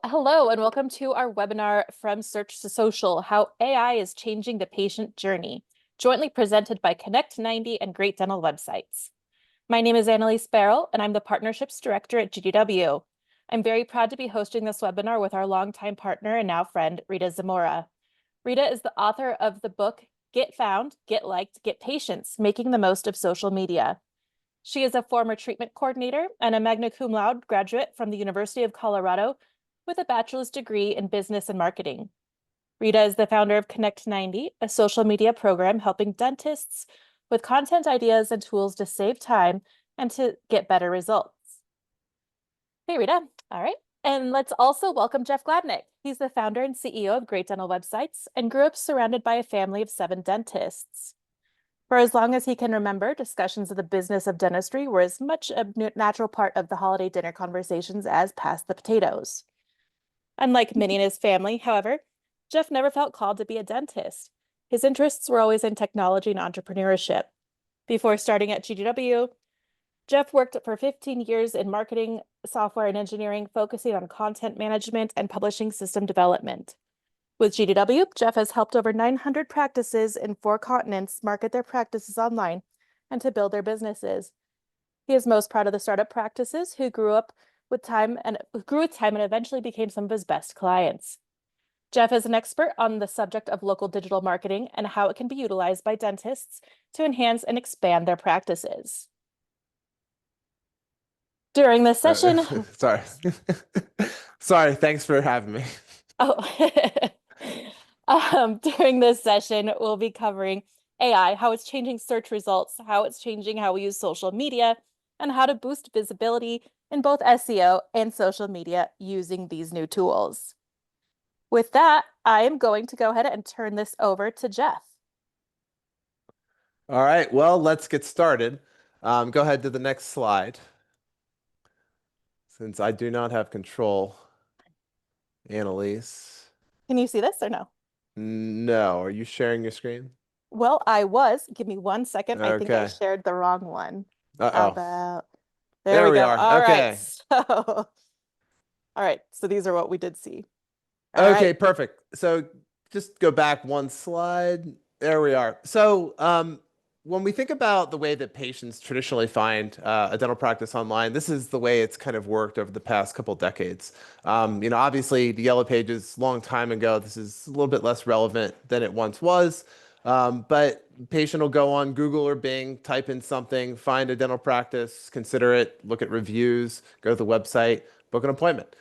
Hello, and welcome to our webinar From Search to Social, How AI is Changing the Patient Journey, jointly presented by Connect 90 and Great Dental Websites. My name is Annalise Barrel, and I'm the Partnerships Director at GDW. I'm very proud to be hosting this webinar with our longtime partner and now friend, Rita Zamora. Rita is the author of the book, Get Found, Get Liked, Get Patients, Making the Most of Social Media. She is a former treatment coordinator and a magna cum laude graduate from the University of Colorado with a bachelor's degree in business and marketing. Rita is the founder of Connect 90, a social media program helping dentists with content ideas and tools to save time and to get better results. Hey, Rita. All right. And let's also welcome Jeff Gladnick. He's the founder and CEO of Great Dental Websites and grew up surrounded by a family of 7 dentists. For as long as he can remember, discussions of the business of dentistry were as much a natural part of the holiday dinner conversations as pass the potatoes. Unlike many in his family, however, Jeff never felt called to be a dentist. His interests were always in technology and entrepreneurship. Before starting at GDW, Jeff worked for 15 years in marketing, software, and engineering, focusing on content management and publishing system development. With GDW, Jeff has helped over 900 practices in 4 continents market their practices online and to build their businesses. He is most proud of the startup practices who grew with time and eventually became some of his best clients. Jeff is an expert on the subject of local digital marketing and how it can be utilized by dentists to enhance and expand their practices. During this session, Sorry. Sorry, thanks for having me. oh, during this session, we'll be covering AI, how it's changing search results, how it's changing how we use social media, and how to boost visibility in both SEO and social media using these new tools. With that, I am going to go ahead and turn this over to Jeff. All right, well, let's get started. Go ahead to the next slide. Since I do not have control, Annalise. Can you see this or no? No, are you sharing your screen? Well, I was. Give me 1 second. I think I Okay. shared the wrong one. How Uh-oh. about... There There we we go. are. All right. Okay. So, all right. So these are what we did see. All right. Okay, perfect. So just go back one slide. There we are. So when we think about the way that patients traditionally find a dental practice online, this is the way it's kind of worked over the past couple decades. Obviously the Yellow Pages, long time ago, this is a little bit less relevant than it once was. But patient will go on Google or Bing, type in something, find a dental practice, consider it, look at reviews, go to the website, book an appointment.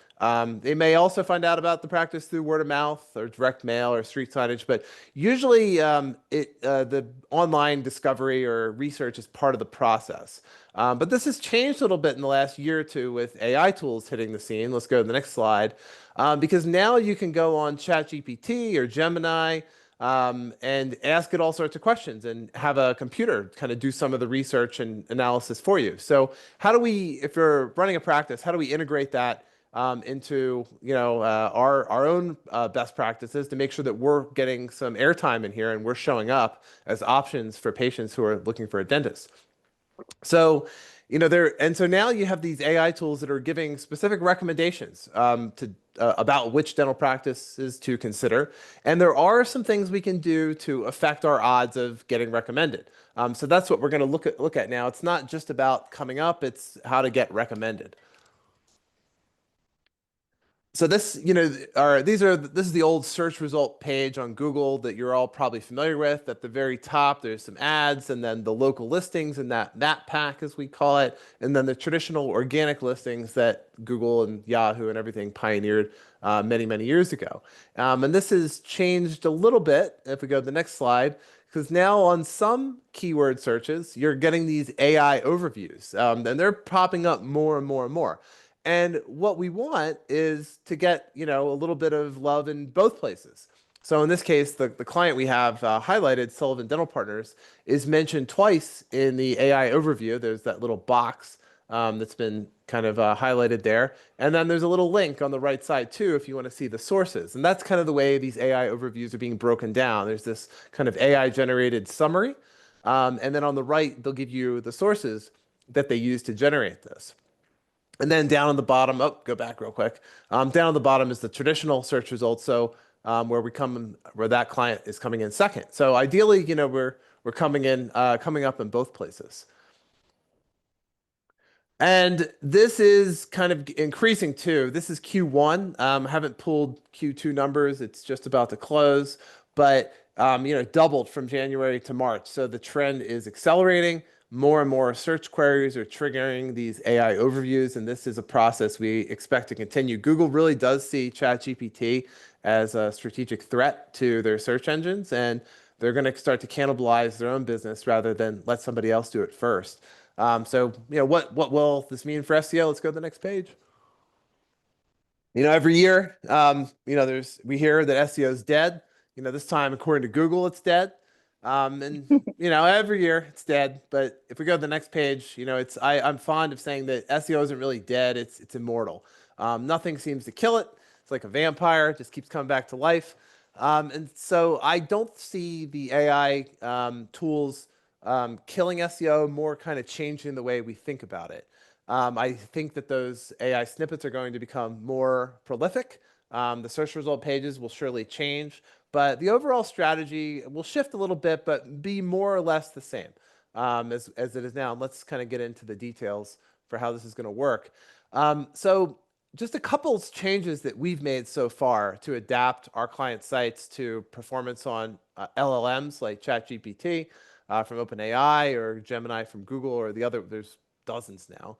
They may also find out about the practice through word of mouth or direct mail or street signage, but usually the online discovery or research is part of the process. But this has changed a little bit in the last year or two with AI tools hitting the scene. Let's go to the next slide. Because now you can go on ChatGPT or Gemini and ask it all sorts of questions and have a computer kind of do some of the research and analysis for you. So how do we, if you're running a practice, how do we integrate that into our own best practices to make sure that we're getting some airtime in here and we're showing up as options for patients who are looking for a dentist. So, so now you have these AI tools that are giving specific recommendations to about which dental practices to consider, and there are some things we can do to affect our odds of getting recommended. So that's what we're going to look at now. It's not just about coming up; it's how to get recommended. So this, this is the old search result page on Google that you're all probably familiar with. At the very top, there's some ads, and then the local listings and that pack, as we call it, and then the traditional organic listings that Google and Yahoo and everything pioneered many, many years ago. And this has changed a little bit. If we go to the next slide, because now on some keyword searches, you're getting these AI overviews, and they're popping up more and more and more. And what we want is to get, a little bit of love in both places. So in this case, the client we have highlighted, Sullivan Dental Partners, is mentioned twice in the AI overview. There's that little box that's been kind of highlighted there. And then there's a little link on the right side too, if you want to see the sources. And that's kind of the way these AI overviews are being broken down. There's this kind of AI generated summary. And then on the right, they'll give you the sources that they use to generate this. And then down on the bottom, oh, go back real quick. Down on the bottom is the traditional search results. So where that client is coming in second. So ideally, we're coming up in both places. And this is kind of increasing too. This is Q1. I haven't pulled Q2 numbers. It's just about to close, but doubled from January to March. So the trend is accelerating. More and more search queries are triggering these AI overviews, and this is a process we expect to continue. Google really does see ChatGPT as a strategic threat to their search engines, and they're going to start to cannibalize their own business rather than let somebody else do it first. What will this mean for SEO? Let's go to the next page. Every year, we hear that SEO is dead. This time, according to Google, it's dead. And every year it's dead. But if we go to the next page, I'm fond of saying that SEO isn't really dead. It's immortal. Nothing seems to kill it. It's like a vampire, it just keeps coming back to life. And so I don't see the AI tools killing SEO, more kind of changing the way we think about it. I think that those AI snippets are going to become more prolific. The search result pages will surely change, but the overall strategy will shift a little bit, but be more or less the same as it is now. And let's kind of get into the details for how this is going to work. So just a couple changes that we've made so far to adapt our client sites to performance on LLMs like ChatGPT from OpenAI or Gemini from Google or the other. There's dozens now.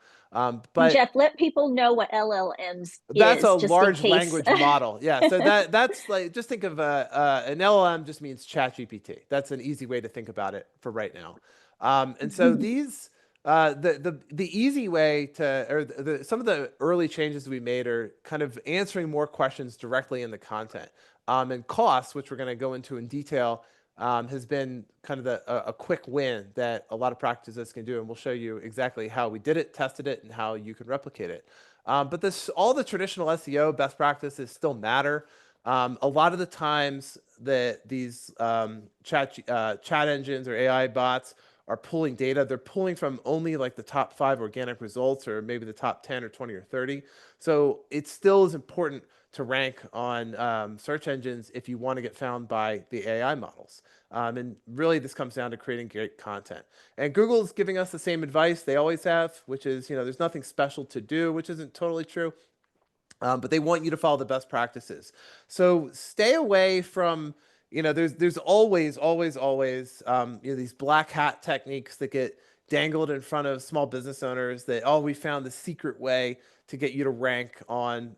But Jeff, let people know what LLMs that's a is, just in large case. language model. Yeah. So that's like, just think of an LLM just means ChatGPT. That's an easy way to think about it for right now. And so these, the easy way to, or some of the early changes we made are kind of answering more questions directly in the content. And costs, which we're going to go into in detail, has been kind of a quick win that a lot of practices can do. And we'll show you exactly how we did it, tested it, and how you can replicate it. But all the traditional SEO best practices still matter. A lot of the times that these chat engines or AI bots are pulling data, they're pulling from only like the top 5 organic results, or maybe the top 10 or 20 or 30. So it still is important to rank on search engines if you want to get found by the AI models. And really, this comes down to creating great content. And Google's giving us the same advice they always have, which is, there's nothing special to do, which isn't totally true. But they want you to follow the best practices. So stay away from, there's always, these black hat techniques that get dangled in front of small business owners that, oh, we found the secret way to get you to rank on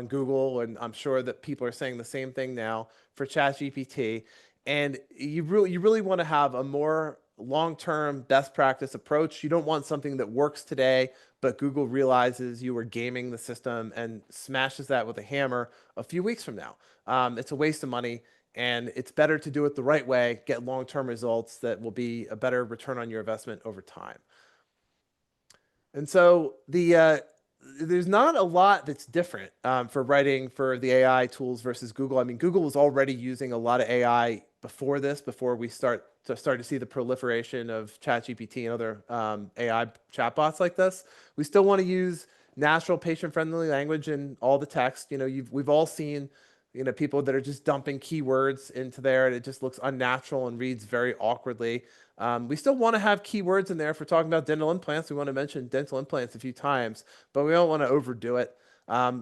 Google. And I'm sure that people are saying the same thing now for ChatGPT. And you really want to have a more long-term best practice approach. You don't want something that works today, but Google realizes you were gaming the system and smashes that with a hammer a few weeks from now. It's a waste of money, and it's better to do it the right way, get long-term results that will be a better return on your investment over time. And so there's not a lot that's different for writing for the AI tools versus Google. I mean, Google was already using a lot of AI before we start to see the proliferation of ChatGPT and other AI chatbots like this. We still want to use natural, patient-friendly language in all the text. We've all seen people that are just dumping keywords into there, and it just looks unnatural and reads very awkwardly. We still want to have keywords in there. If we're talking about dental implants, we want to mention dental implants a few times, but we don't want to overdo it.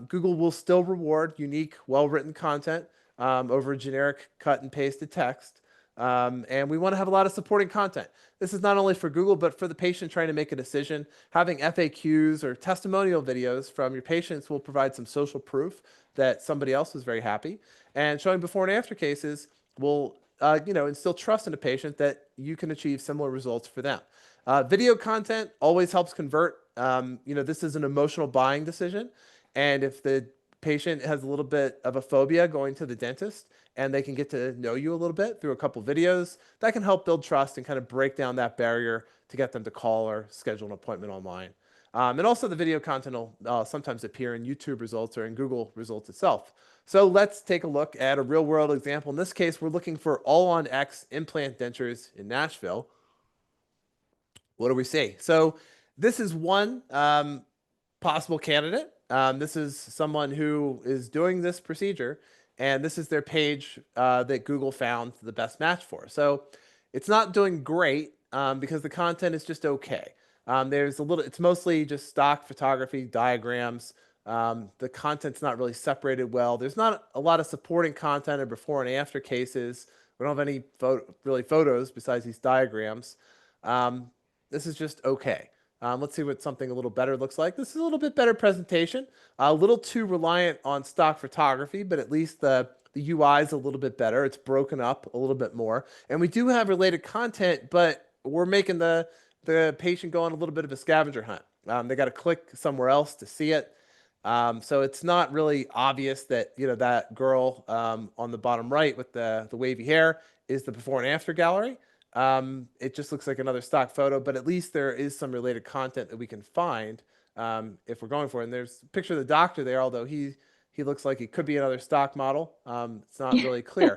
Google will still reward unique, well-written content over generic cut and pasted text. And we want to have a lot of supporting content. This is not only for Google, but for the patient trying to make a decision. Having FAQs or testimonial videos from your patients will provide some social proof that somebody else was very happy. And showing before and after cases will instill trust in a patient that you can achieve similar results for them. Video content always helps convert. This is an emotional buying decision. And if the patient has a little bit of a phobia going to the dentist and they can get to know you a little bit through a couple videos, that can help build trust and kind of break down that barrier to get them to call or schedule an appointment online. And also the video content will sometimes appear in YouTube results or in Google results itself. So let's take a look at a real world example. In this case, we're looking for all on X implant dentures in Nashville. What do we see? So this is one possible candidate. This is someone who is doing this procedure, and this is their page that Google found the best match for. So it's not doing great because the content is just okay. It's mostly just stock photography, diagrams. The content's not really separated well. There's not a lot of supporting content or before and after cases. We don't have any photos besides these diagrams. This is just okay. Let's see what something a little better looks like. This is a little bit better presentation. A little too reliant on stock photography, but at least the UI is a little bit better. It's broken up a little bit more. And we do have related content, but we're making the patient go on a little bit of a scavenger hunt. They got to click somewhere else to see it. So it's not really obvious that, that girl on the bottom right with the wavy hair is the before and after gallery. It just looks like another stock photo, but at least there is some related content that we can find if we're going for it. And there's a picture of the doctor there, although he looks like he could be another stock model. It's not really clear.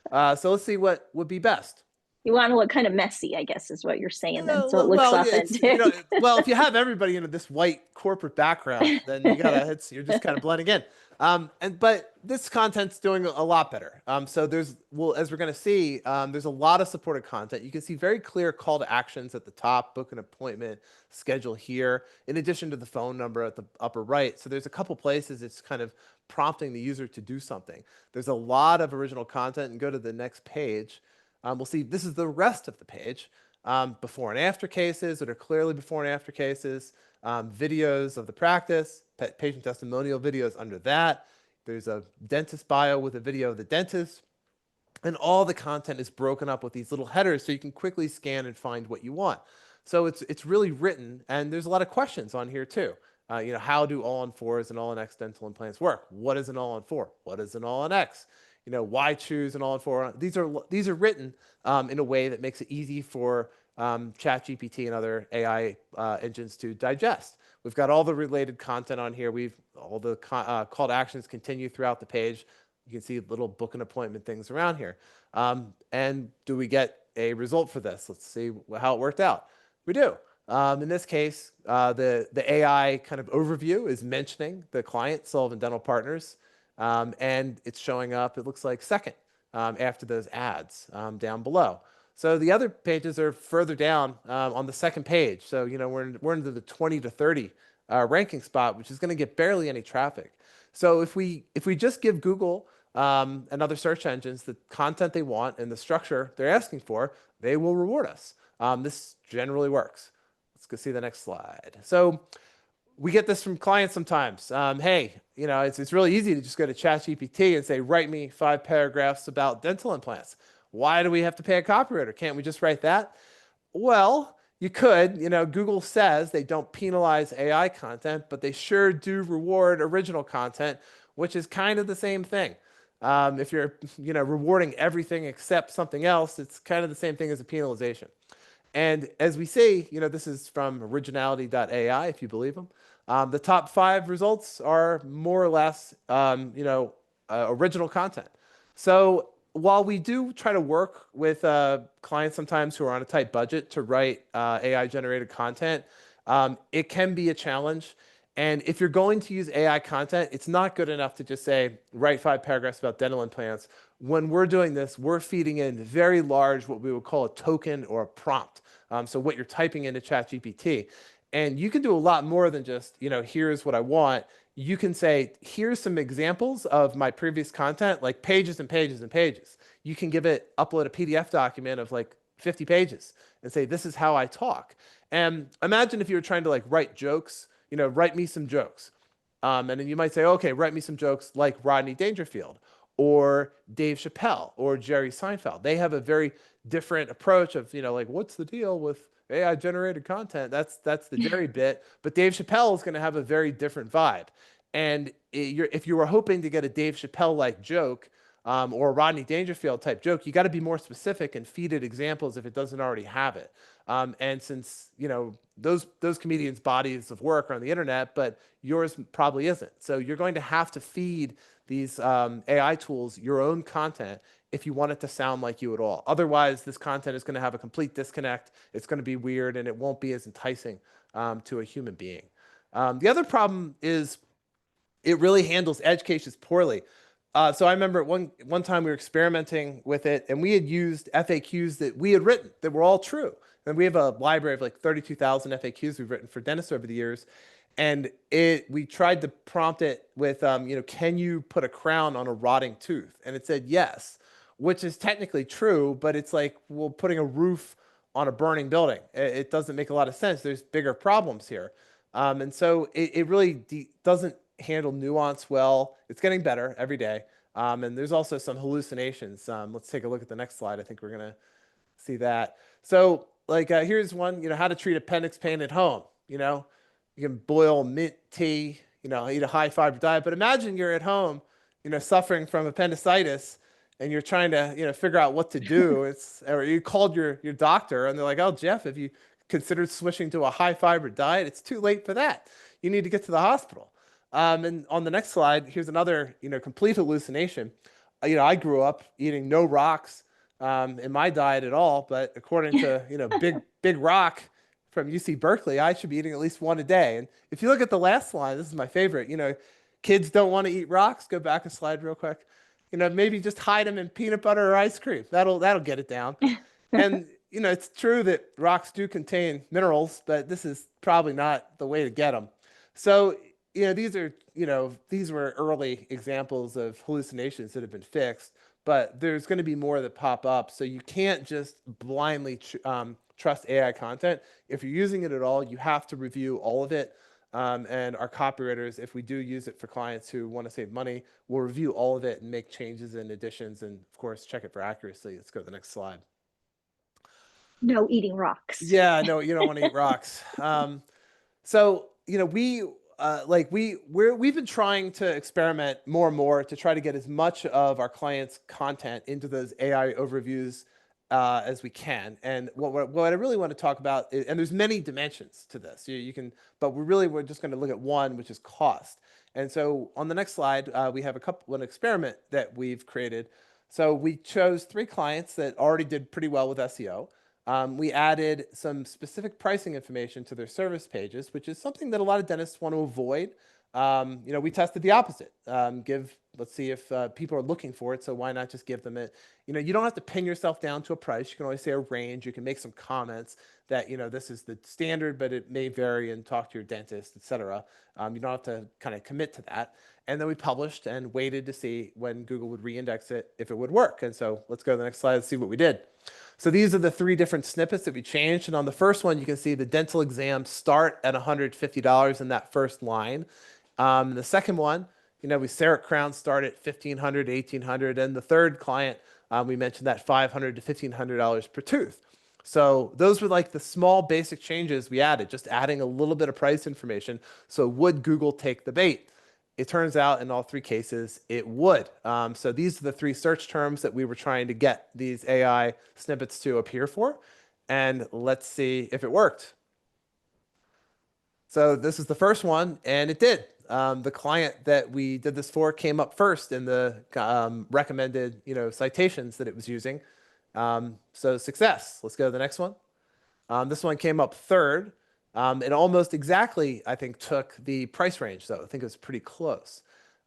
So let's see what would be best. You want to look kind of messy, I guess, is what you're saying then. So it looks Well, authentic. well, if you have everybody in this white corporate background, then you're just kind of blending in. But this content's doing a lot better. So as we're going to see, there's a lot of supported content. You can see very clear call to actions at the top, book an appointment, schedule here, in addition to the phone number at the upper right. So there's a couple places it's kind of prompting the user to do something. There's a lot of original content, and go to the next page. We'll see this is the rest of the page. Before and after cases that are clearly before and after cases, videos of the practice, patient testimonial videos under that. There's a dentist bio with a video of the dentist. And all the content is broken up with these little headers so you can quickly scan and find what you want. So it's really written, and there's a lot of questions on here too. How do all-on-4s and all-on-X dental implants work? What is an all-on-4? What is an all-on-X? Why choose an all-on-4? These are written in a way that makes it easy for ChatGPT and other AI engines to digest. We've got all the related content on here. All the call to actions continue throughout the page. You can see little book an appointment things around here. And do we get a result for this? Let's see how it worked out. We do. In this case, the AI kind of overview is mentioning the client, Sullivan Dental Partners, and it's showing up, it looks like second after those ads down below. So the other pages are further down on the second page. So, we're into the 20 to 30 ranking spot, which is going to get barely any traffic. So if we just give Google and other search engines the content they want and the structure they're asking for, they will reward us. This generally works. Let's go see the next slide. So we get this from clients sometimes. Hey, it's really easy to just go to ChatGPT and say, write me 5 paragraphs about dental implants. Why do we have to pay a copywriter? Can't we just write that? Well, you could. Google says they don't penalize AI content, but they sure do reward original content, which is kind of the same thing. If you're, rewarding everything except something else, it's kind of the same thing as a penalization. And as we see, this is from originality.ai, if you believe them. The top 5 results are more or less, original content. So while we do try to work with clients sometimes who are on a tight budget to write AI-generated content, it can be a challenge. And if you're going to use AI content, it's not good enough to just say, write 5 paragraphs about dental implants. When we're doing this, we're feeding in very large, what we would call a token or a prompt. So what you're typing into ChatGPT. And you can do a lot more than just, here's what I want. You can say, here's some examples of my previous content, like pages and pages and pages. You can upload a PDF document of like 50 pages and say, this is how I talk. And imagine if you were trying to write jokes, write me some jokes. And then you might say, okay, write me some jokes like Rodney Dangerfield or Dave Chappelle or Jerry Seinfeld. They have a very different approach of, what's the deal with AI generated content? That's the Jerry bit, but Dave Chappelle is going to have a very different vibe. And if you were hoping to get a Dave Chappelle like joke or a Rodney Dangerfield type joke, you got to be more specific and feed it examples if it doesn't already have it. And since those comedians' bodies of work are on the internet, but yours probably isn't, so you're going to have to feed these AI tools your own content if you want it to sound like you at all. Otherwise, this content is going to have a complete disconnect. It's going to be weird, and it won't be as enticing to a human being. The other problem is it really handles edge cases poorly. So I remember one time we were experimenting with it, and we had used FAQs that we had written that were all true. And we have a library of like 32,000 FAQs we've written for dentists over the years. And we tried to prompt it with, can you put a crown on a rotting tooth? And it said yes, which is technically true, but it's like, well, putting a roof on a burning building. It doesn't make a lot of sense. There's bigger problems here. And so it really doesn't handle nuance well. It's getting better every day. And there's also some hallucinations. Let's take a look at the next slide. I think we're going to see that. So like here's one, how to treat appendix pain at home. You can boil mint tea, eat a high fiber diet. But imagine you're at home, suffering from appendicitis, and you're trying to, figure out what to do. Or you called your doctor, and they're like, "Oh, Jeff, have you considered switching to a high fiber diet? It's too late for that. You need to get to the hospital." And on the next slide, here's another, complete hallucination. I grew up eating no rocks in my diet at all, but according to, Big Rock from UC Berkeley, I should be eating at least one a day. And if you look at the last line, this is my favorite, kids don't want to eat rocks. Go back a slide real quick. Maybe just hide them in peanut butter or ice cream. That'll get it down. And, it's true that rocks do contain minerals, but this is probably not the way to get them. So, these were early examples of hallucinations that have been fixed, but there's going to be more that pop up. So you can't just blindly trust AI content. If you're using it at all, you have to review all of it. And our copywriters, if we do use it for clients who want to save money, will review all of it and make changes and additions, and of course, check it for accuracy. Let's go to the next slide. No eating rocks. Yeah, no, you don't want to eat rocks. So, we've been trying to experiment more and more to try to get as much of our clients' content into those AI overviews as we can. And what I really want to talk about is, and there's many dimensions to this. But we're just going to look at one, which is cost. And so on the next slide, we have an experiment that we've created. So we chose 3 clients that already did pretty well with SEO. We added some specific pricing information to their service pages, which is something that a lot of dentists want to avoid. We tested the opposite. Let's see if people are looking for it. So why not just give them it? You don't have to pin yourself down to a price. You can always say a range. You can make some comments that, this is the standard, but it may vary, and talk to your dentist, etc. You don't have to kind of commit to that. And then we published and waited to see when Google would reindex it, if it would work. And so let's go to the next slide and see what we did. So these are the 3 different snippets that we changed. And on the first one, you can see the dental exams start at $150 in that first line. The second one, we CEREC crowns start at $1,500, $1,800. And the third client, we mentioned that $500 to $1,500 per tooth. So those were like the small basic changes we added, just adding a little bit of price information. So would Google take the bait? It turns out in all 3 cases, it would. So these are the 3 search terms that we were trying to get these AI snippets to appear for. And let's see if it worked. So this is the first one, and it did. The client that we did this for came up first in the recommended citations that it was using. So success. Let's go to the next one. This one came up third. It almost exactly, I think, took the price range, though. I think it was pretty close.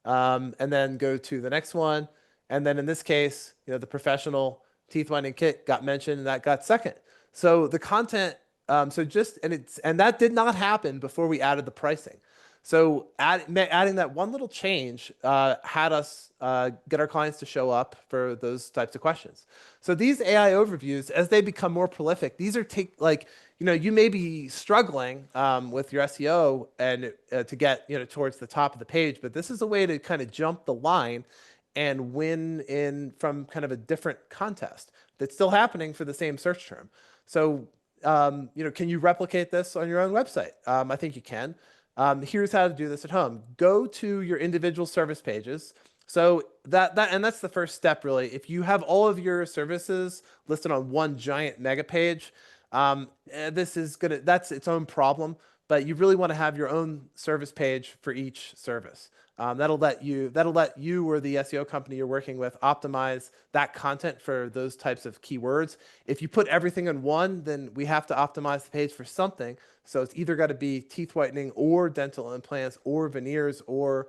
And then go to the next one. And then in this case, the professional teeth whitening kit got mentioned, and that got second. So the content, and that did not happen before we added the pricing. So adding that one little change had us get our clients to show up for those types of questions. So these AI overviews, as they become more prolific, these are you may be struggling with your SEO and to get towards the top of the page, but this is a way to kind of jump the line and win in from kind of a different contest that's still happening for the same search term. So can you replicate this on your own website? I think you can. Here's how to do this at home. Go to your individual service pages. So that's the first step, really. If you have all of your services listed on one giant mega page, that's its own problem, but you really want to have your own service page for each service. That'll let you or the SEO company you're working with optimize that content for those types of keywords. If you put everything in one, then we have to optimize the page for something. So it's either got to be teeth whitening or dental implants or veneers or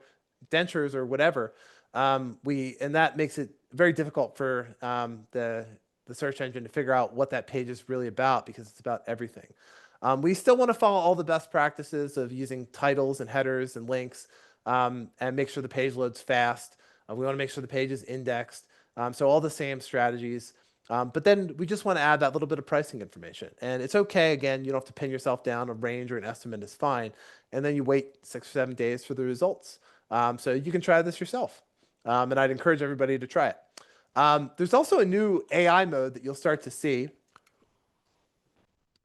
dentures or whatever. And that makes it very difficult for the search engine to figure out what that page is really about, because it's about everything. We still want to follow all the best practices of using titles and headers and links, and make sure the page loads fast. We want to make sure the page is indexed. So all the same strategies. But then we just want to add that little bit of pricing information. And it's okay. Again, you don't have to pin yourself down. A range or an estimate is fine. And then you wait 6 or 7 days for the results. So you can try this yourself. And I'd encourage everybody to try it. There's also a new AI mode that you'll start to see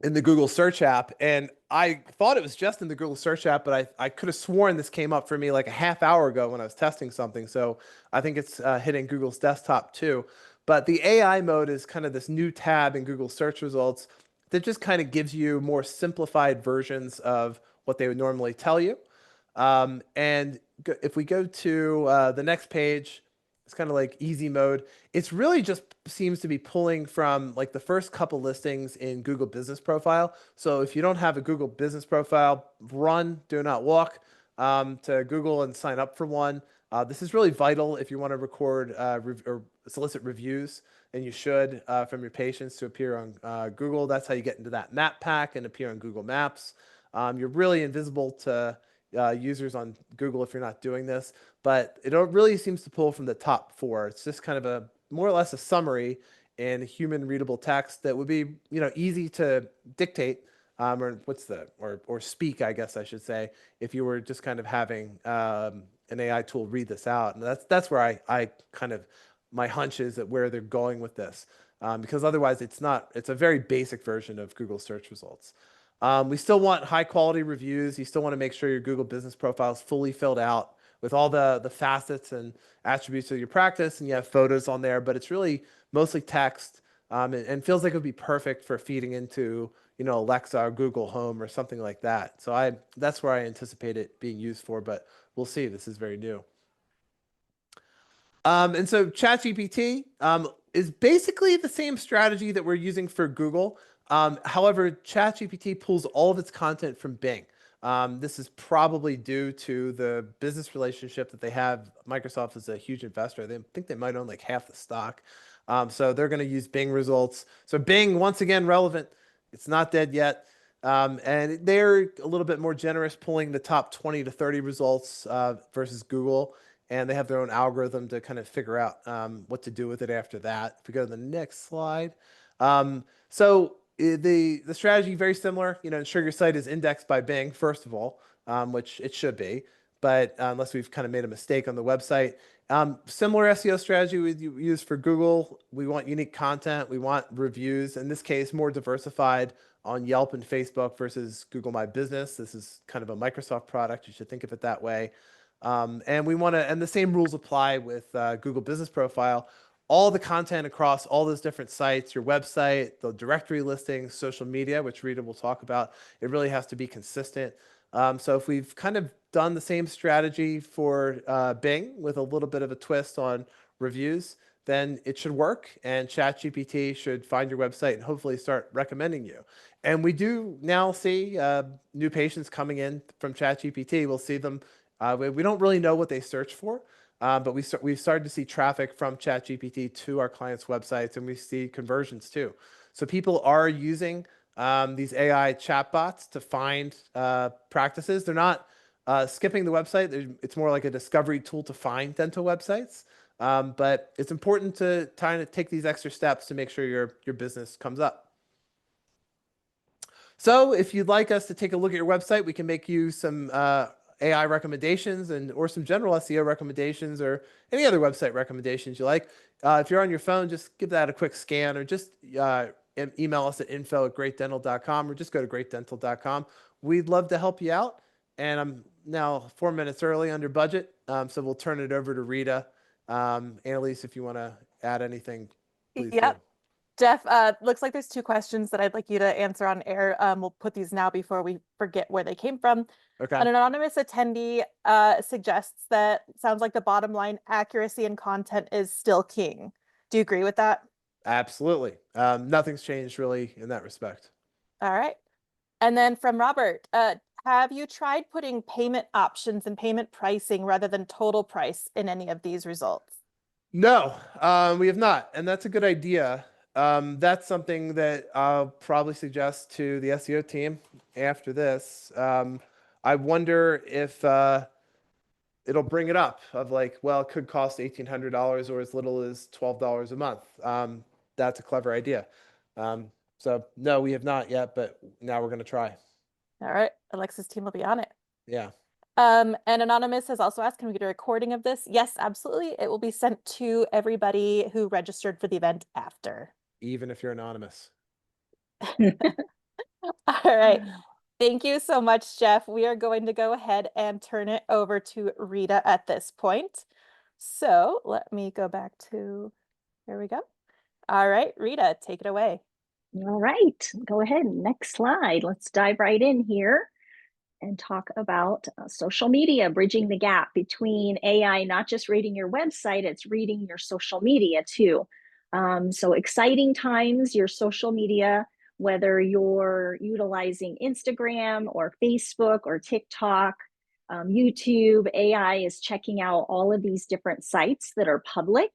in the Google search app. And I thought it was just in the Google search app, but I could have sworn this came up for me like a half hour ago when I was testing something. So I think it's hitting Google's desktop too. But the AI mode is kind of this new tab in Google search results that just kind of gives you more simplified versions of what they would normally tell you. And if we go to the next page, it's kind of like easy mode. It's really just seems to be pulling from like the first couple listings in Google Business Profile. So if you don't have a Google Business Profile, do not walk to Google and sign up for one. This is really vital if you want to record or solicit reviews, and you should, from your patients to appear on Google. That's how you get into that map pack and appear on Google Maps. You're really invisible to users on Google if you're not doing this, but it really seems to pull from the top 4. It's just kind of a more or less a summary in human readable text that would be, easy to dictate, or speak, I guess I should say, if you were just kind of having an AI tool read this out. And that's where I kind of, my hunch is that where they're going with this, because otherwise it's a very basic version of Google search results. We still want high quality reviews. You still want to make sure your Google Business Profile is fully filled out with all the facets and attributes of your practice, and you have photos on there, but it's really mostly text, and feels like it would be perfect for feeding into, Alexa or Google Home or something like that. So that's where I anticipate it being used for, but we'll see. This is very new. And so ChatGPT is basically the same strategy that we're using for Google. However, ChatGPT pulls all of its content from Bing. This is probably due to the business relationship that they have. Microsoft is a huge investor. They think they might own like half the stock. So they're going to use Bing results. So Bing, once again, relevant. It's not dead yet. And they're a little bit more generous, pulling the top 20 to 30 results versus Google. And they have their own algorithm to kind of figure out what to do with it after that. If we go to the next slide. The strategy, very similar, ensure your site is indexed by Bing, first of all, which it should be, but unless we've kind of made a mistake on the website. Similar SEO strategy we use for Google. We want unique content. We want reviews. In this case, more diversified on Yelp and Facebook versus Google My Business. This is kind of a Microsoft product. You should think of it that way. And the same rules apply with Google Business Profile. All the content across all those different sites, your website, the directory listings, social media, which Rita will talk about, it really has to be consistent. So if we've kind of done the same strategy for Bing with a little bit of a twist on reviews, then it should work, and ChatGPT should find your website and hopefully start recommending you. And we do now see new patients coming in from ChatGPT. We'll see them. We don't really know what they search for. But we've started to see traffic from ChatGPT to our clients' websites, and we see conversions too. So people are using these AI chatbots to find practices. They're not skipping the website. It's more like a discovery tool to find dental websites. But it's important to try to take these extra steps to make sure your business comes up. So if you'd like us to take a look at your website, we can make you some AI recommendations or some general SEO recommendations or any other website recommendations you like. If you're on your phone, just give that a quick scan, or just email us at info@greatdental.com, or just go to greatdental.com. We'd love to help you out. And I'm now 4 minutes early under budget. So we'll turn it over to Rita. Annalise, if you want to add anything, please do. Jeff, looks like there's two questions that I'd like you to answer on air. We'll put these now before we forget where they came from. Okay. An anonymous attendee suggests that sounds like the bottom line, accuracy and content is still king. Do you agree with that? Absolutely. Nothing's changed really in that respect. All right. And then from Robert, have you tried putting payment options and payment pricing rather than total price in any of these results? No, we have not, and that's a good idea. That's something that I'll probably suggest to the SEO team after this. I wonder if it'll bring it up of like, well, it could cost $1,800 or as little as $12 a month. That's a clever idea. So no, we have not yet, but now we're going to try. All right. Alexa's team will be on it. Yeah. And Anonymous has also asked, can we get a recording of this? Yes, absolutely. It will be sent to everybody who registered for the event after. Even if you're anonymous. All right. Thank you so much, Jeff. We are going to go ahead and turn it over to Rita at this point. So let me go back to, here we go. All right, Rita, take it away. All right, go ahead. Next slide. Let's dive right in here and talk about social media, bridging the gap between AI, not just reading your website, it's reading your social media too. So exciting times, your social media, whether you're utilizing Instagram or Facebook or TikTok, YouTube, AI is checking out all of these different sites that are public.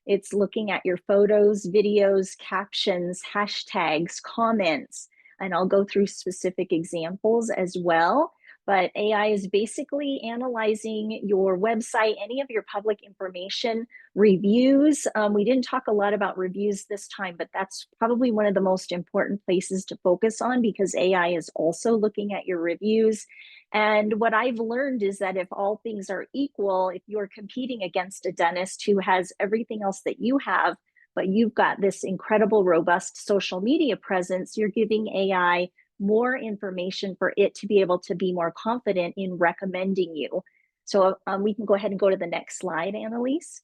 It's looking at your photos, videos, captions, hashtags, comments, and I'll go through specific examples as well. But AI is basically analyzing your website, any of your public information, reviews. We didn't talk a lot about reviews this time, but that's probably one of the most important places to focus on because AI is also looking at your reviews. And what I've learned is that if all things are equal, if you're competing against a dentist who has everything else that you have, but you've got this incredible, robust social media presence, you're giving AI more information for it to be able to be more confident in recommending you. So we can go ahead and go to the next slide, Annalise.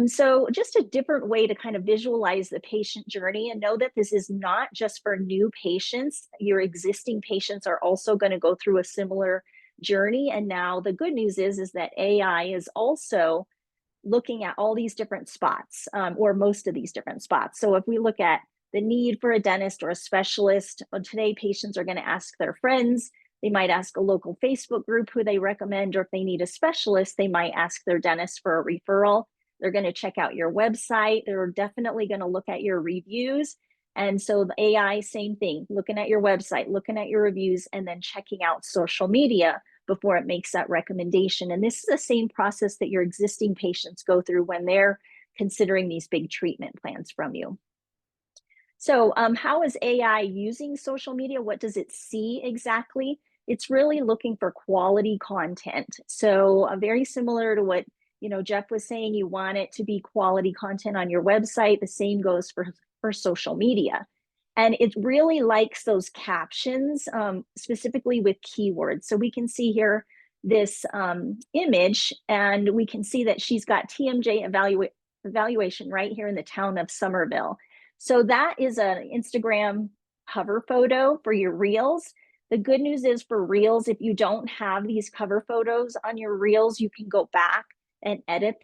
So just a different way to kind of visualize the patient journey and know that this is not just for new patients. Your existing patients are also going to go through a similar journey. And now the good news is that AI is also looking at all these different spots, or most of these different spots. So if we look at the need for a dentist or a specialist, today patients are going to ask their friends. They might ask a local Facebook group who they recommend, or if they need a specialist, they might ask their dentist for a referral. They're going to check out your website. They're definitely going to look at your reviews. And so the AI, same thing, looking at your website, looking at your reviews, and then checking out social media before it makes that recommendation. And this is the same process that your existing patients go through when they're considering these big treatment plans from you. So how is AI using social media? What does it see exactly? It's really looking for quality content. So very similar to what Jeff was saying, you want it to be quality content on your website. The same goes for social media. And it really likes those captions, specifically with keywords. So we can see here this image, and we can see that she's got TMJ evaluation right here in the town of Somerville. So that is an Instagram cover photo for your Reels. The good news is for Reels, if you don't have these cover photos on your Reels, you can go back and edit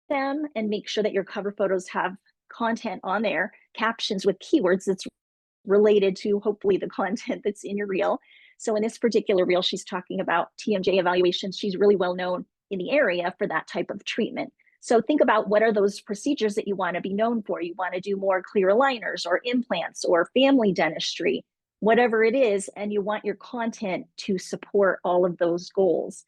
them and make sure that your cover photos have content on there, captions with keywords that's related to hopefully the content that's in your reel. So in this particular reel, she's talking about TMJ evaluations. She's really well known in the area for that type of treatment. So think about what are those procedures that you want to be known for. You want to do more clear aligners or implants or family dentistry, whatever it is, and you want your content to support all of those goals.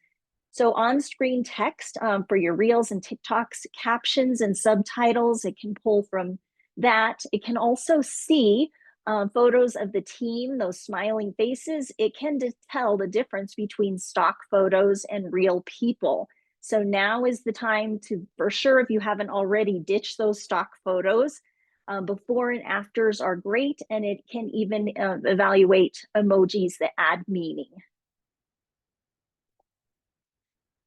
So on-screen text for your Reels and TikToks, captions and subtitles, it can pull from that. It can also see photos of the team, those smiling faces. It can tell the difference between stock photos and real people. So now is the time to, for sure, if you haven't already, ditch those stock photos. Before and afters are great, and it can even evaluate emojis that add meaning.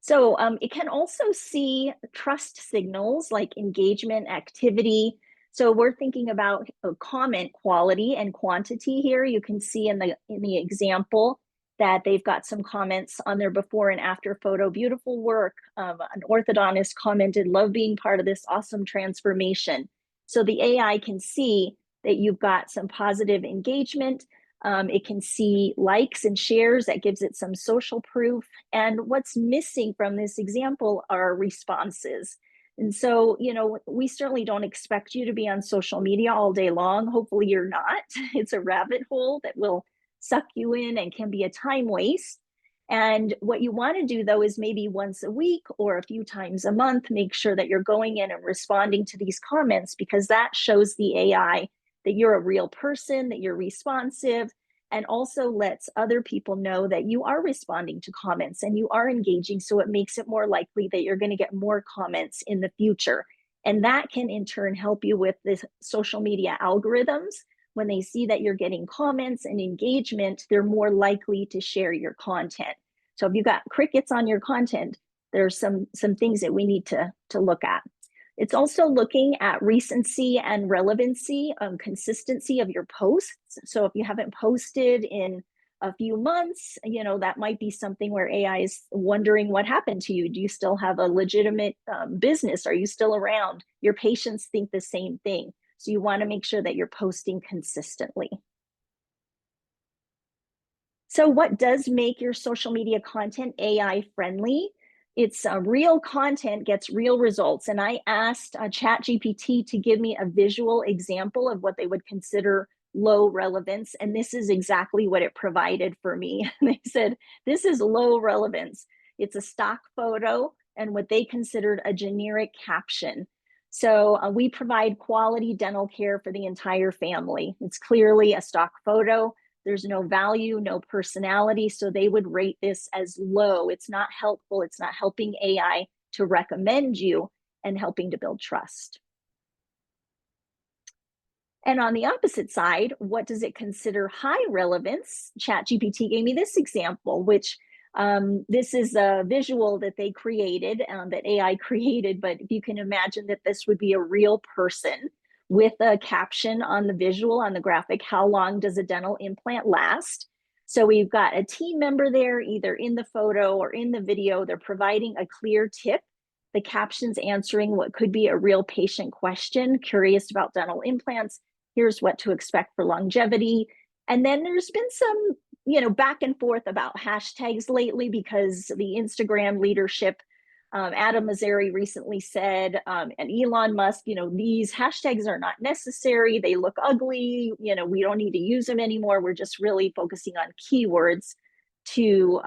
So it can also see trust signals like engagement, activity. So we're thinking about comment quality and quantity here. You can see in the example that they've got some comments on their before and after photo. Beautiful work. An orthodontist commented, love being part of this awesome transformation. So the AI can see that you've got some positive engagement. It can see likes and shares. That gives it some social proof. And what's missing from this example are responses. And so, we certainly don't expect you to be on social media all day long. Hopefully you're not. It's a rabbit hole that will suck you in and can be a time waste. And what you want to do, though, is maybe once a week or a few times a month, make sure that you're going in and responding to these comments, because that shows the AI that you're a real person, that you're responsive, and also lets other people know that you are responding to comments and you are engaging. So it makes it more likely that you're going to get more comments in the future. And that can in turn help you with the social media algorithms. When they see that you're getting comments and engagement, they're more likely to share your content. So if you've got crickets on your content, there's some things that we need to look at. It's also looking at recency and relevancy, consistency of your posts. So if you haven't posted in a few months, that might be something where AI is wondering what happened to you. Do you still have a legitimate business? Are you still around? Your patients think the same thing. So you want to make sure that you're posting consistently. So what does make your social media content AI friendly? It's real content gets real results. And I asked ChatGPT to give me a visual example of what they would consider low relevance. And this is exactly what it provided for me. They said, this is low relevance. It's a stock photo and what they considered a generic caption. So we provide quality dental care for the entire family. It's clearly a stock photo. There's no value, no personality. So they would rate this as low. It's not helpful. It's not helping AI to recommend you and helping to build trust. And on the opposite side, what does it consider high relevance? ChatGPT gave me this example, which this is a visual that they created, that AI created, but if you can imagine that this would be a real person with a caption on the visual, on the graphic, how long does a dental implant last? So we've got a team member there, either in the photo or in the video. They're providing a clear tip. The caption's answering what could be a real patient question, curious about dental implants. Here's what to expect for longevity. And then there's been some back and forth about hashtags lately, because the Instagram leadership, Adam Mosseri recently said, and Elon Musk, these hashtags are not necessary. They look ugly. We don't need to use them anymore. We're just really focusing on keywords to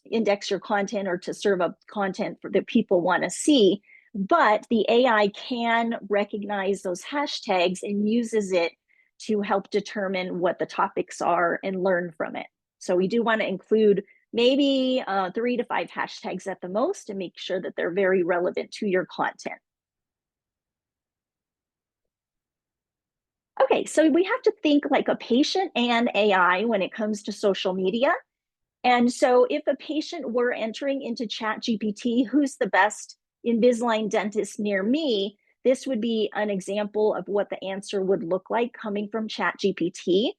index your content or to serve up content that people want to see. But the AI can recognize those hashtags and uses it to help determine what the topics are and learn from it. So we do want to include maybe 3 to 5 hashtags at the most and make sure that they're very relevant to your content. Okay, so we have to think like a patient and AI when it comes to social media. And so if a patient were entering into ChatGPT, who's the best Invisalign dentist near me, this would be an example of what the answer would look like coming from ChatGPT.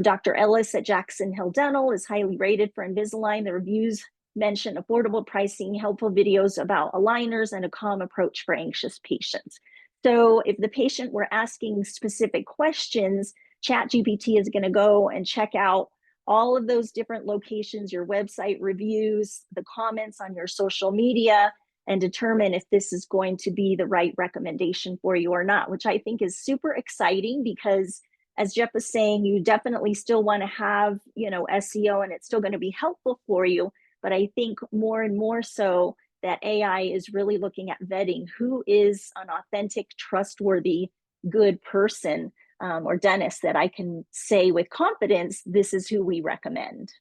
Dr. Ellis at Jackson Hill Dental is highly rated for Invisalign. The reviews mention affordable pricing, helpful videos about aligners, and a calm approach for anxious patients. So if the patient were asking specific questions, ChatGPT is going to go and check out all of those different locations, your website reviews, the comments on your social media, and determine if this is going to be the right recommendation for you or not, which I think is super exciting, because as Jeff was saying, you definitely still want to have, SEO, and it's still going to be helpful for you. But I think more and more so that AI is really looking at vetting who is an authentic, trustworthy, good person or dentist that I can say with confidence, this is who we recommend.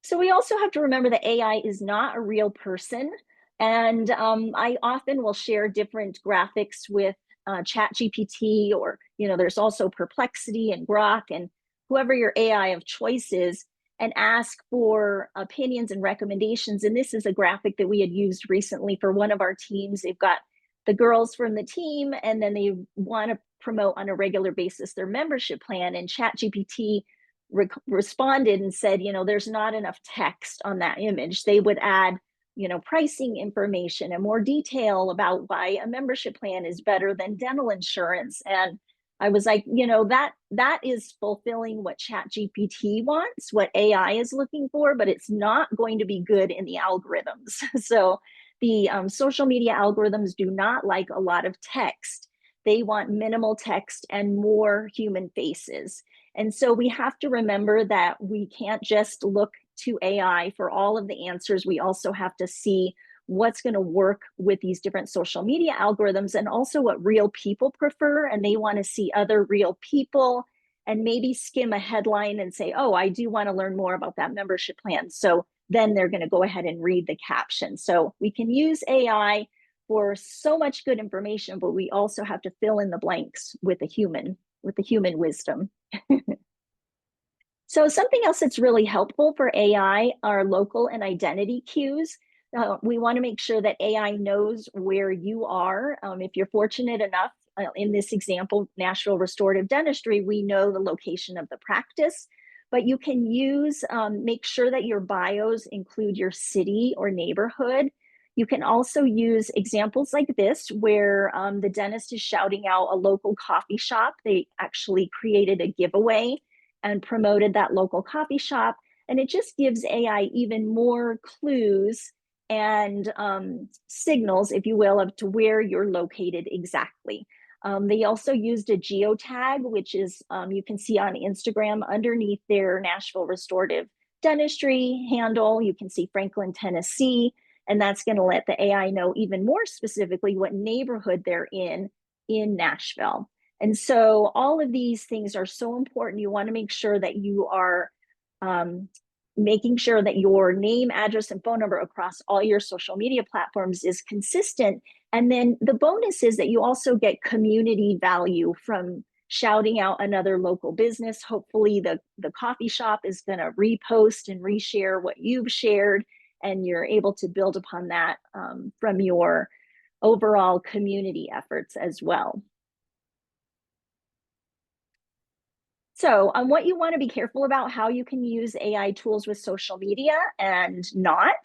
So we also have to remember that AI is not a real person. And I often will share different graphics with ChatGPT, or, there's also Perplexity and Grok and whoever your AI of choice is, and ask for opinions and recommendations. And this is a graphic that we had used recently for one of our teams. They've got the girls from the team, and then they want to promote on a regular basis their membership plan. And ChatGPT responded and said, there's not enough text on that image. They would add, pricing information and more detail about why a membership plan is better than dental insurance. And I was like, that is fulfilling what ChatGPT wants, what AI is looking for, but it's not going to be good in the algorithms. So the social media algorithms do not like a lot of text. They want minimal text and more human faces. And so we have to remember that we can't just look to AI for all of the answers. We also have to see what's going to work with these different social media algorithms, and also what real people prefer. And they want to see other real people, and maybe skim a headline and say, oh, I do want to learn more about that membership plan. So then they're going to go ahead and read the caption. So we can use AI for so much good information, but we also have to fill in the blanks with the human wisdom. So something else that's really helpful for AI are local and identity cues. We want to make sure that AI knows where you are. If you're fortunate enough, in this example, Nashville Restorative Dentistry, we know the location of the practice, but you can make sure that your bios include your city or neighborhood. You can also use examples like this, where the dentist is shouting out a local coffee shop. They actually created a giveaway and promoted that local coffee shop. And it just gives AI even more clues and signals, if you will, of to where you're located exactly. They also used a geotag, which is, you can see on Instagram underneath their Nashville Restorative Dentistry handle. You can see Franklin, Tennessee, and that's going to let the AI know even more specifically what neighborhood they're in Nashville. And so all of these things are so important. You want to make sure that you are making sure that your name, address, and phone number across all your social media platforms is consistent. And then the bonus is that you also get community value from shouting out another local business. Hopefully the coffee shop is going to repost and reshare what you've shared, and you're able to build upon that from your overall community efforts as well. So what you want to be careful about, how you can use AI tools with social media and not.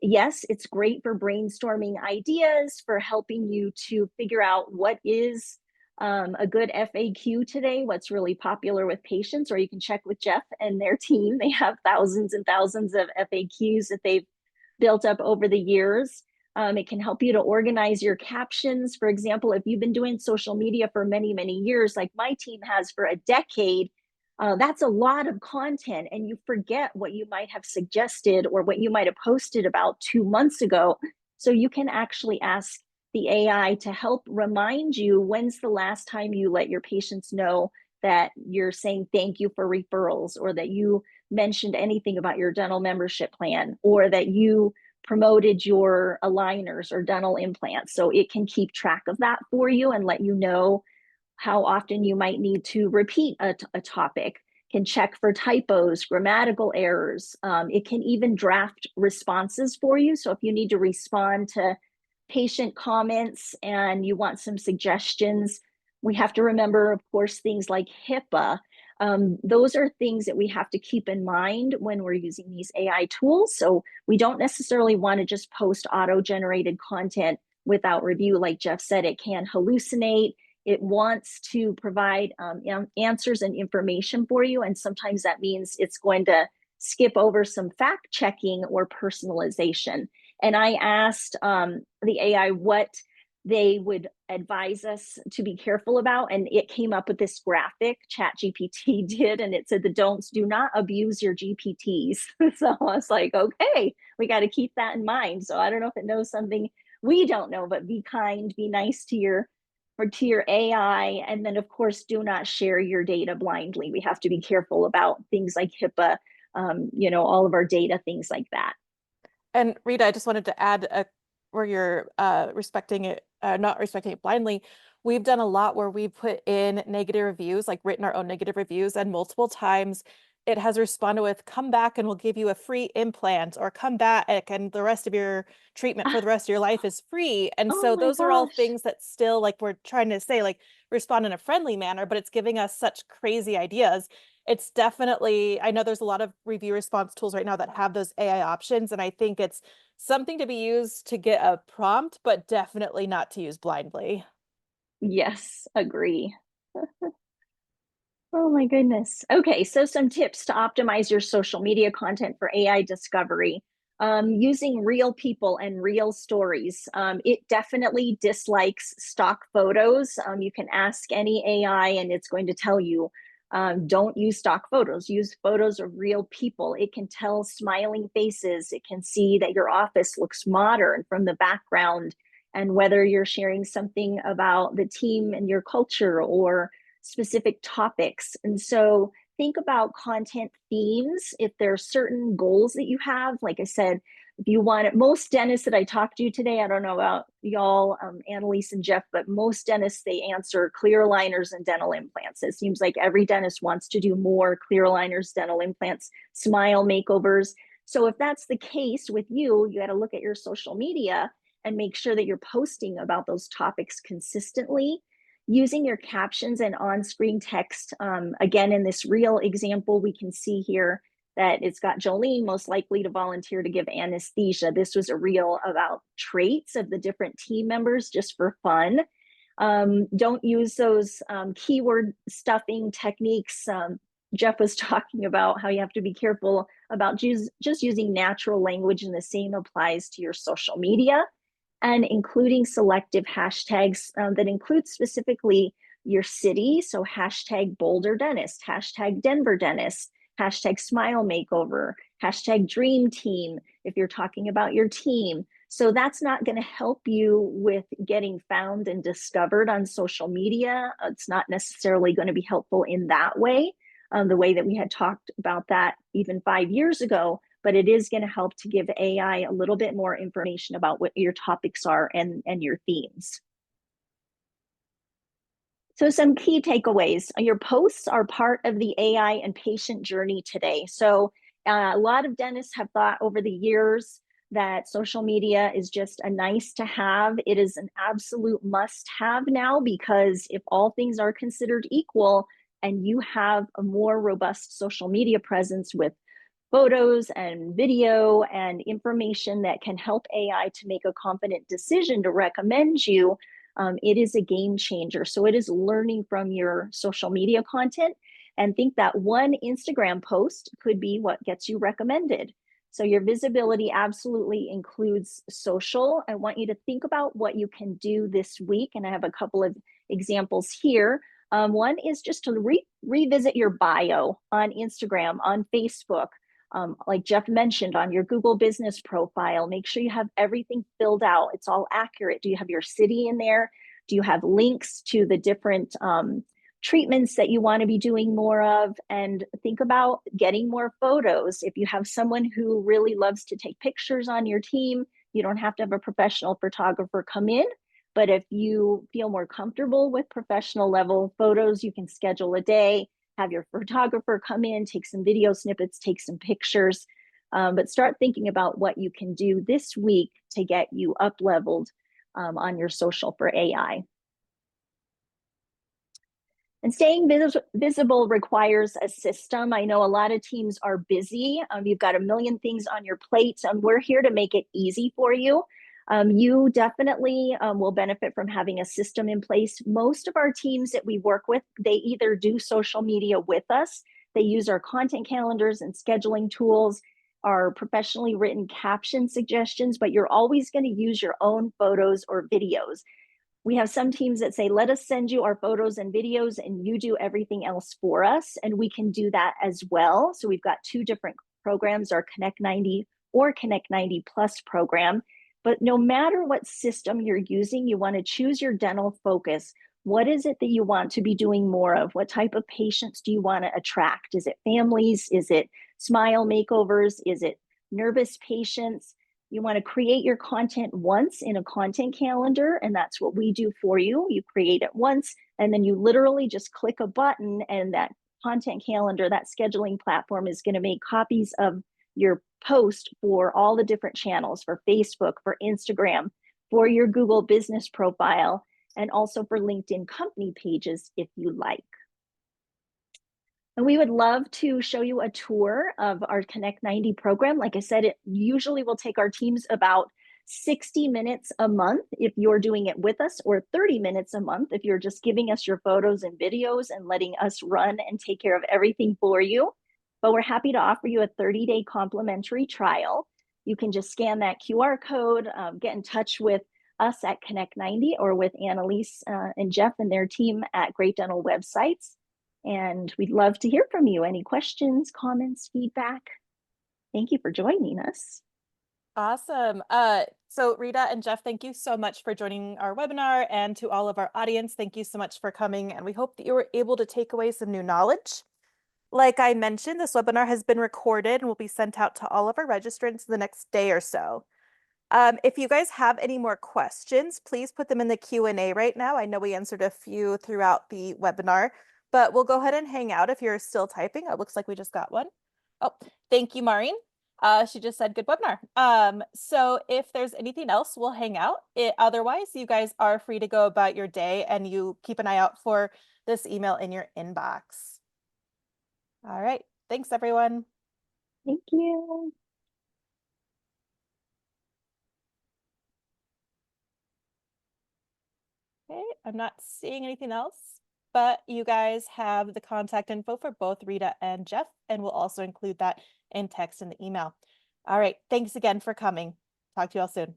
Yes, it's great for brainstorming ideas, for helping you to figure out what is a good FAQ today, what's really popular with patients, or you can check with Jeff and their team. They have thousands and thousands of FAQs that they've built up over the years. It can help you to organize your captions. For example, if you've been doing social media for many, many years, like my team has for a decade, that's a lot of content, and you forget what you might have suggested or what you might have posted about 2 months ago. So you can actually ask the AI to help remind you, when's the last time you let your patients know that you're saying thank you for referrals, or that you mentioned anything about your dental membership plan, or that you promoted your aligners or dental implants. So it can keep track of that for you and let you know how often you might need to repeat a topic, can check for typos, grammatical errors. It can even draft responses for you. So if you need to respond to patient comments and you want some suggestions, we have to remember, of course, things like HIPAA. Those are things that we have to keep in mind when we're using these AI tools. So we don't necessarily want to just post auto-generated content without review. Like Jeff said, it can hallucinate. It wants to provide answers and information for you. And sometimes that means it's going to skip over some fact checking or personalization. And I asked the AI what they would advise us to be careful about, and it came up with this graphic, ChatGPT did, and it said the don'ts: do not abuse your GPTs. So I was like, okay, we got to keep that in mind. So I don't know if it knows something we don't know, but be kind, be nice to your AI, and then of course do not share your data blindly. We have to be careful about things like HIPAA, all of our data, things like that. And Rita, I just wanted to add where you're respecting it, not respecting it blindly. We've done a lot where we put in negative reviews, like written our own negative reviews, and multiple times it has responded with, come back and we'll give you a free implant, or come back and the rest of your treatment for the rest of your life is free. And Oh so my those are all gosh. things that still, like, we're trying to say, like, respond in a friendly manner, but it's giving us such crazy ideas. It's definitely, I know there's a lot of review response tools right now that have those AI options, and I think it's something to be used to get a prompt, but definitely not to use blindly. Yes, agree. Oh my goodness. Okay, so some tips to optimize your social media content for AI discovery. Using real people and real stories. It definitely dislikes stock photos. You can ask any AI and it's going to tell you, don't use stock photos, use photos of real people. It can tell smiling faces. It can see that your office looks modern from the background, and whether you're sharing something about the team and your culture or specific topics. And so think about content themes. If there are certain goals that you have, like I said, if you want it, most dentists that I talked to today, I don't know about y'all, Annalise and Jeff, but most dentists, they answer clear aligners and dental implants. It seems like every dentist wants to do more clear aligners, dental implants, smile makeovers. So if that's the case with you, you got to look at your social media and make sure that you're posting about those topics consistently, using your captions and on-screen text. Again, in this real example, we can see here that it's got Jolene most likely to volunteer to give anesthesia. This was a reel about traits of the different team members just for fun. Don't use those keyword stuffing techniques. Jeff was talking about how you have to be careful about just using natural language, and the same applies to your social media, and including selective hashtags that include specifically your city. So hashtag Boulder Dentist, hashtag Denver Dentist, hashtag Smile Makeover, hashtag Dream Team, if you're talking about your team. So that's not going to help you with getting found and discovered on social media. It's not necessarily going to be helpful in that way, the way that we had talked about that even 5 years ago, but it is going to help to give AI a little bit more information about what your topics are and your themes. So some key takeaways. Your posts are part of the AI and patient journey today. So a lot of dentists have thought over the years that social media is just a nice to have. It is an absolute must have now, because if all things are considered equal and you have a more robust social media presence with photos and video and information that can help AI to make a confident decision to recommend you, it is a game changer. So it is learning from your social media content, and think that one Instagram post could be what gets you recommended. So your visibility absolutely includes social. I want you to think about what you can do this week, and I have a couple of examples here. One is just to revisit your bio on Instagram, on Facebook, like Jeff mentioned, on your Google business profile. Make sure you have everything filled out. It's all accurate. Do you have your city in there? Do you have links to the different treatments that you want to be doing more of? And think about getting more photos. If you have someone who really loves to take pictures on your team, you don't have to have a professional photographer come in. But if you feel more comfortable with professional level photos, you can schedule a day, have your photographer come in, take some video snippets, take some pictures, but start thinking about what you can do this week to get you up leveled on your social for AI. And staying visible requires a system. I know a lot of teams are busy. You've got a million things on your plate, and we're here to make it easy for you. You definitely will benefit from having a system in place. Most of our teams that we work with, they either do social media with us, they use our content calendars and scheduling tools, our professionally written caption suggestions, but you're always going to use your own photos or videos. We have some teams that say, let us send you our photos and videos and you do everything else for us. And we can do that as well. So we've got two different programs, our Connect 90 or Connect 90 Plus program. But no matter what system you're using, you want to choose your dental focus. What is it that you want to be doing more of? What type of patients do you want to attract? Is it families? Is it smile makeovers? Is it nervous patients? You want to create your content once in a content calendar, and that's what we do for you. You create it once, and then you literally just click a button, and that content calendar, that scheduling platform, is going to make copies of your post for all the different channels, for Facebook, for Instagram, for your Google business profile, and also for LinkedIn company pages if you like. And we would love to show you a tour of our Connect 90 program. Like I said, it usually will take our teams about 60 minutes a month if you're doing it with us, or 30 minutes a month if you're just giving us your photos and videos and letting us run and take care of everything for you. But we're happy to offer you a 30-day complimentary trial. You can just scan that QR code, get in touch with us at Connect 90 or with Annalise and Jeff and their team at Great Dental Websites. And we'd love to hear from you. Any questions, comments, feedback? Thank you for joining us. Awesome. So Rita and Jeff, thank you so much for joining our webinar, and to all of our audience, thank you so much for coming, and we hope that you were able to take away some new knowledge. Like I mentioned, this webinar has been recorded and will be sent out to all of our registrants the next day or so. If you guys have any more questions, please put them in the Q&A right now. I know we answered a few throughout the webinar, but we'll go ahead and hang out if you're still typing. It looks like we just got one. Oh, thank you, Maureen. She just said good webinar. So if there's anything else, we'll hang out. Otherwise, you guys are free to go about your day, and you keep an eye out for this email in your inbox. All right. Thanks, everyone. Thank you. Okay, I'm not seeing anything else, but you guys have the contact info for both Rita and Jeff, and we'll also include that in text in the email. All right, thanks again for coming. Talk to you all soon.